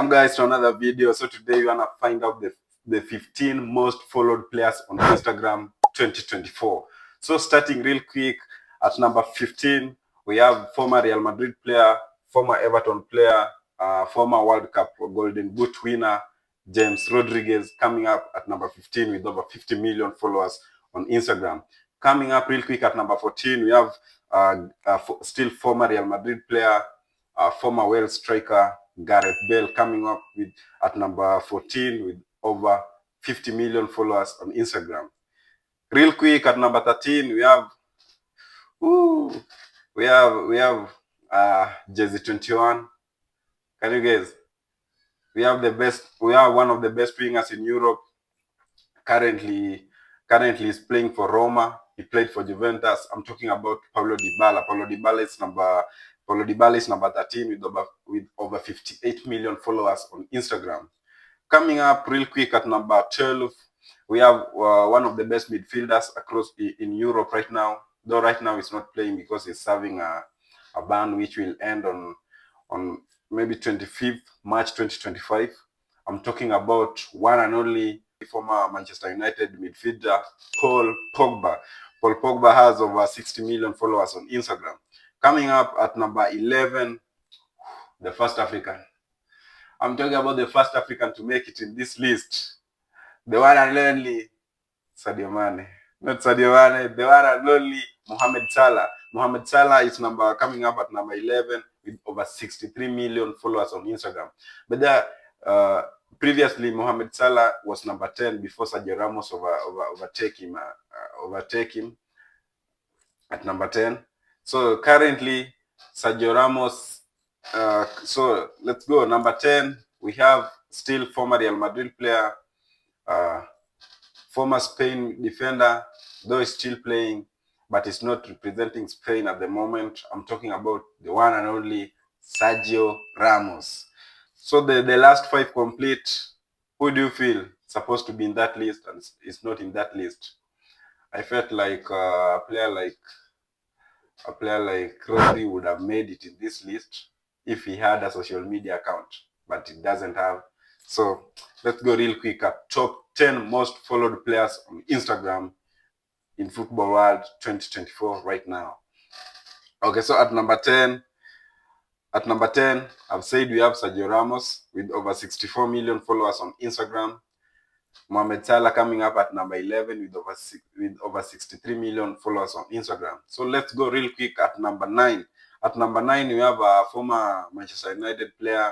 Welcome guys to another video. So today we wanna find out the 15 most followed players on Instagram 2024. So starting real quick at number 15, we have former Real Madrid player, former Everton player, former World Cup Golden Boot winner James Rodriguez coming up at number 15 with over 50 million followers on Instagram. Coming up real quick at number 14, we have still former Real Madrid player, former Wales striker Gareth Bale coming up with at number 14 with over 50 million followers on Instagram. Real quick at number 13, we have Jersey 21. Can you guys? We have one of the best wingers in Europe. Currently is playing for Roma. He played for Juventus. I'm talking about Paulo Dybala. Paulo Dybala is number 13 with over 58 million followers on Instagram. Coming up real quick at number 12, we have one of the best midfielders across in Europe right now. Though right now he's not playing because he's serving a ban which will end on maybe 25th March 2025. I'm talking about one and only former Manchester United midfielder Paul Pogba. Paul Pogba has over 60 million followers on Instagram. Coming up at number 11, the first African. I'm talking about the first African to make it in this list. The one and only Sadio Mane. Not Sadio Mane, the one and only Mohamed Salah. Mohamed Salah is coming up at number 11 with over 63 million followers on Instagram. But previously, Mohamed Salah was number 10 before Sergio Ramos overtake him at number 10. So currently, Sergio Ramos. So let's go. Number 10, we have still former Real Madrid player, former Spain defender, though he's still playing, but he's not representing Spain at the moment. I'm talking about the one and only Sergio Ramos. So the last 5 complete. Who do you feel supposed to be in that list and is not in that list? I felt like a player like Rodri would have made it in this list if he had a social media account, but it doesn't have. So let's go real quick at top 10 most followed players on Instagram in football world 2024 right now. Okay, so at number 10, I've said we have Sergio Ramos with over 64 million followers on Instagram. Mohamed Salah coming up at number 11 with over 63 million followers on Instagram. So let's go real quick at number 9. At number 9, we have a former Manchester United player,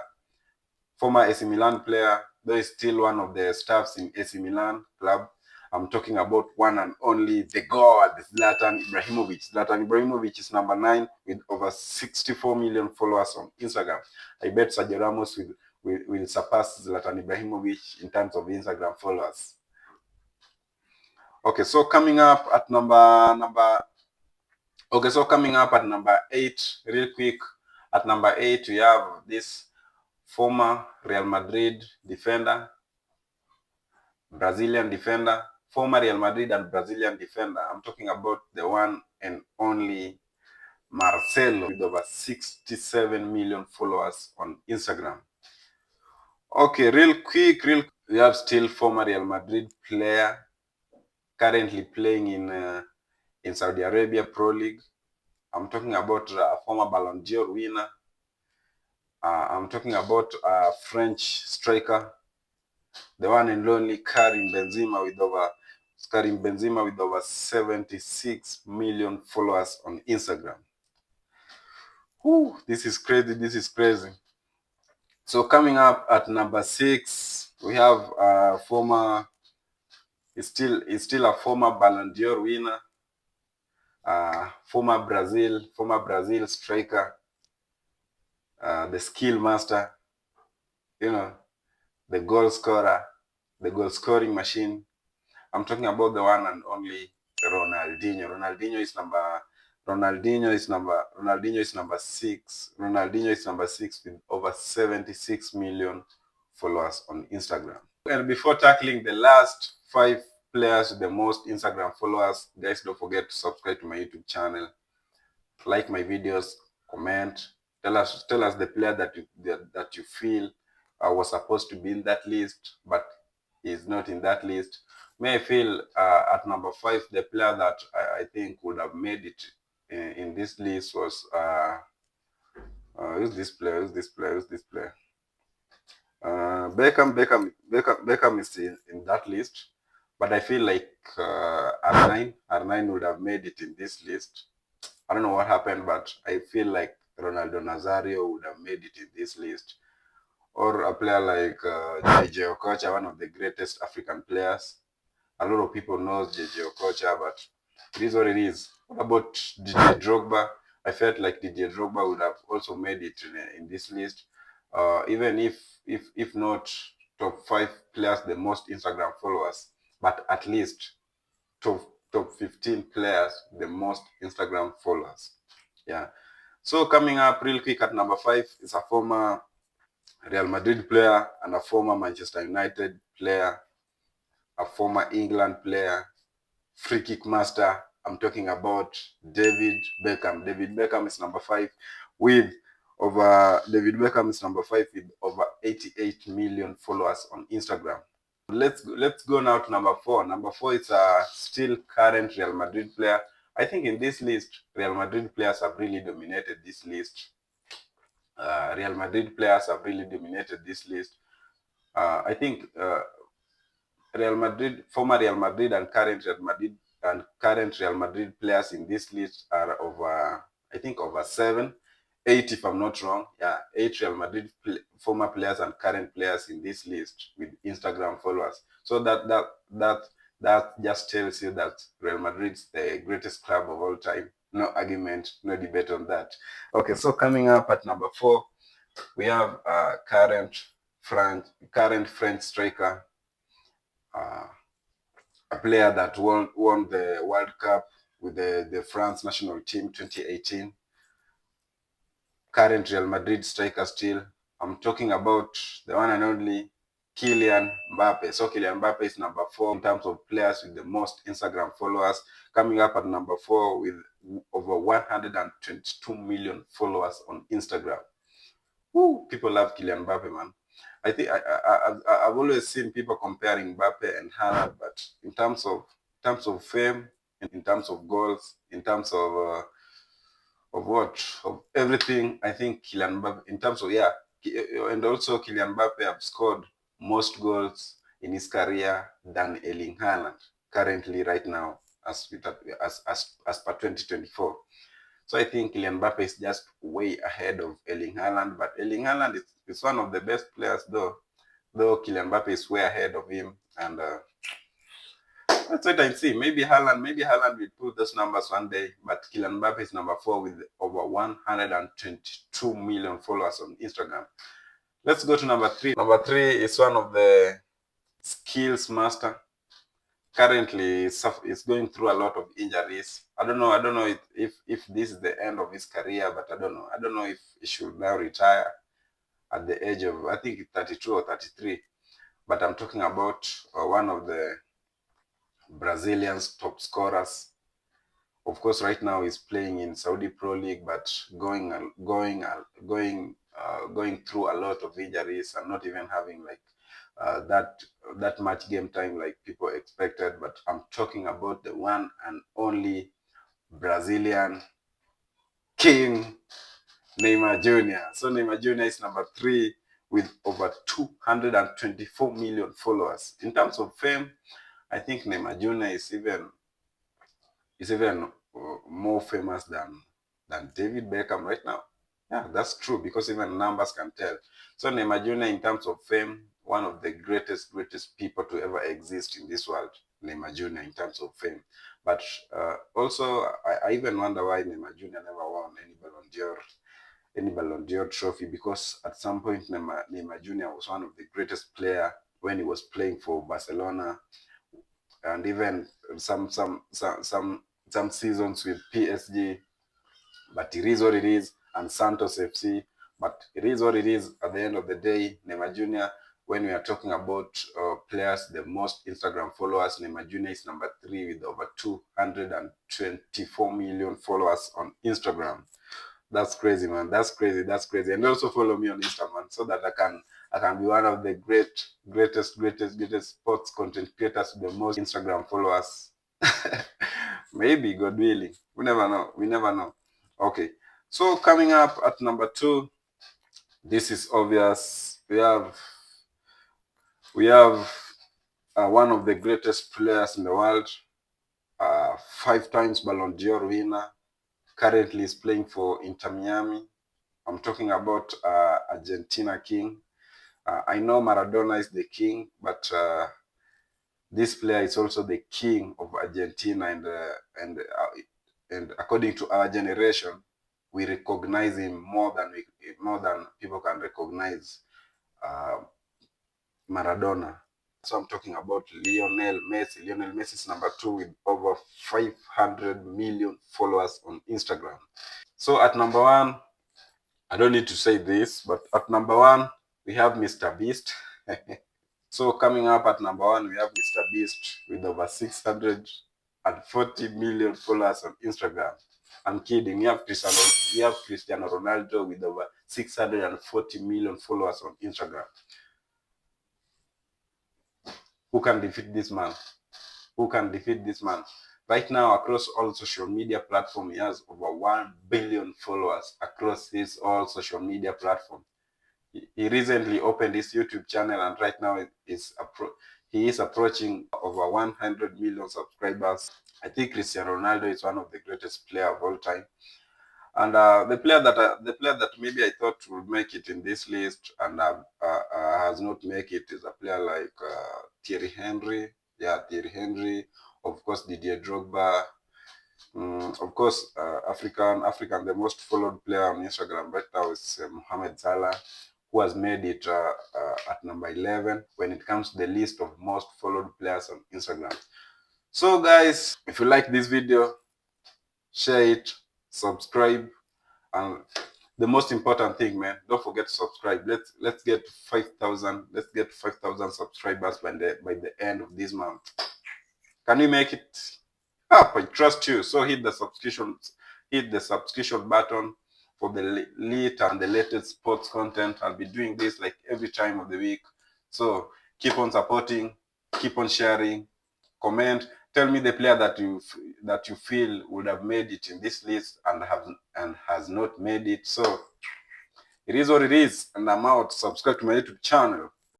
former AC Milan player, though he's still one of the staffs in AC Milan club. I'm talking about one and only the god, Zlatan Ibrahimovic. Zlatan Ibrahimovic is number 9 with over 64 million followers on Instagram. I bet Sergio Ramos will surpass Zlatan Ibrahimovic in terms of Instagram followers. Okay, so coming up at number 8, real quick. At number 8, we have this former Real Madrid defender, Brazilian defender, former Real Madrid and Brazilian defender. I'm talking about the one and only Marcelo with over 67 million followers on Instagram. Okay, real quick, we have still former Real Madrid player currently playing in Saudi Arabia Pro League. I'm talking about a former Ballon d'Or winner. I'm talking about a French striker, the one and only Karim Benzema with over 76 million followers on Instagram. Whew, this is crazy. So coming up at number 6, we have is still a former Ballon d'Or winner, former Brazil striker, the skill master, the goal scorer, the goal scoring machine. I'm talking about the one and only Ronaldinho. Ronaldinho is number 6. Ronaldinho is number 6 with over 76 million followers on Instagram. And before tackling the last 5 players with the most Instagram followers, guys, don't forget to subscribe to my YouTube channel, like my videos, comment, tell us the player that you feel was supposed to be in that list, but is not in that list. May I feel at number 5, the player that I think would have made it in this list was who's this player? Who's this player? Who's this player? Beckham is in that list, but I feel like R9 would have made it in this list. I don't know what happened, but I feel like Ronaldo Nazario would have made it in this list, or a player like JJ Okocha, one of the greatest African players. A lot of people know JJ Okocha, but it is what it is. What about Didier Drogba? I felt like Didier Drogba would have also made it in this list, even if not top 5 players, the most Instagram followers, but at least top top 15 players, the most Instagram followers. Yeah. So coming up real quick at number 5 is a former Real Madrid player and a former Manchester United player, a former England player, free kick master. I'm talking about David Beckham. David Beckham is number 5 with David Beckham is number 5 with over 88 million followers on Instagram. Let's go now to number 4. Number 4 is a still current Real Madrid player. I think in this list, Real Madrid players have really dominated this list. Real Madrid players have really dominated this list. I think former Real Madrid and current Real Madrid players in this list are over, I think over 7, 8 if I'm not wrong. Yeah, 8 Real Madrid former players and current players in this list with Instagram followers. So that just tells you that Real Madrid's the greatest club of all time. No argument, no debate on that. Okay, so coming up at number 4, we have current French striker, a player that won the World Cup with the France national team 2018. Current Real Madrid striker still. I'm talking about the one and only Kylian Mbappe. So Kylian Mbappe is number 4 in terms of players with the most Instagram followers, coming up at number 4 with over 122 million followers on Instagram. Woo, people love Kylian Mbappe, man. I think I've always seen people comparing Mbappe and Haaland, but in terms of fame, in terms of goals, in terms of everything, I think Kylian Mbappe, in terms of and also Kylian Mbappe have scored most goals in his career than Erling Haaland currently right now as per 2024. So I think Kylian Mbappe is just way ahead of Erling Haaland, but Erling Haaland is one of the best players though Kylian Mbappe is way ahead of him, and let's wait and see. Maybe Haaland will pull those numbers one day, but Kylian Mbappe is number 4 with over 122 million followers on Instagram. Let's go to number 3. Number 3 is one of the skills master. Currently, is going through a lot of injuries. I don't know if this is the end of his career, but I don't know. I don't know if he should now retire at the age of, I think, 32 or 33. But I'm talking about one of the Brazilian's top scorers. Of course, right now he's playing in Saudi Pro League, but going through a lot of injuries and not even having like that much game time like people expected. But I'm talking about the one and only Brazilian king, Neymar Jr. So Neymar Jr. is number 3 with over 224 million followers. In terms of fame, I think Neymar Jr. is even more famous than David Beckham right now. Yeah, that's true, because even numbers can tell. So Neymar Jr. in terms of fame, one of the greatest people to ever exist in this world, Neymar Jr. in terms of fame. But also, I even wonder why Neymar Jr. never won any Ballon d'Or trophy, because at some point Neymar Jr. was one of the greatest player when he was playing for Barcelona, and even some seasons with PSG. But it is what it is, and Santos FC. But it is what it is. At the end of the day, Neymar Jr., when we are talking about players, the most Instagram followers, Neymar Jr. is number 3 with over 224 million followers on Instagram. That's crazy, man. That's crazy. And also follow me on Instagram, man, so that I can be one of the greatest sports content creators with the most Instagram followers. Maybe, God willing. We never know. We never know. Okay. So coming up at number 2, this is obvious. We have one of the greatest players in the world, 5 times Ballon d'Or winner. Currently is playing for Inter Miami. I'm talking about Argentina King. I know Maradona is the king, but this player is also the king of Argentina, and according to our generation, we recognize him more than people can recognize Maradona. So I'm talking about Lionel Messi. Lionel Messi is number 2 with over 500 million followers on Instagram. So at number 1, I don't need to say this, but at number 1, we have Mr. Beast. So coming up at number 1, we have Mr. Beast with over 640 million followers on Instagram. I'm kidding. We have Cristiano Ronaldo with over 640 million followers on Instagram. Who can defeat this man? Who can defeat this man? Right now, across all social media platforms, he has over 1 billion followers across his all social media platforms. He recently opened his YouTube channel, and right now he is approaching over 100 million subscribers. I think Cristiano Ronaldo is one of the greatest players of all time. And the player that maybe I thought would make it in this list and has not make it is a player like Thierry Henry. Yeah, Thierry Henry. Of course, Didier Drogba. Of course, African, the most followed player on Instagram right now is Mohamed Salah, who has made it at number 11 when it comes to the list of most followed players on Instagram. So guys, if you like this video, share it, subscribe, and the most important thing, man, don't forget to subscribe. Let's get 5,000. Let's get 5,000 subscribers by the end of this month. Can we make it? I trust you. So hit the subscription button for the lit and the latest sports content. I'll be doing this like every time of the week. So keep on supporting, keep on sharing, comment. Tell me the player that you feel would have made it in this list and has not made it. So it is what it is, and I'm out. Subscribe to my YouTube channel.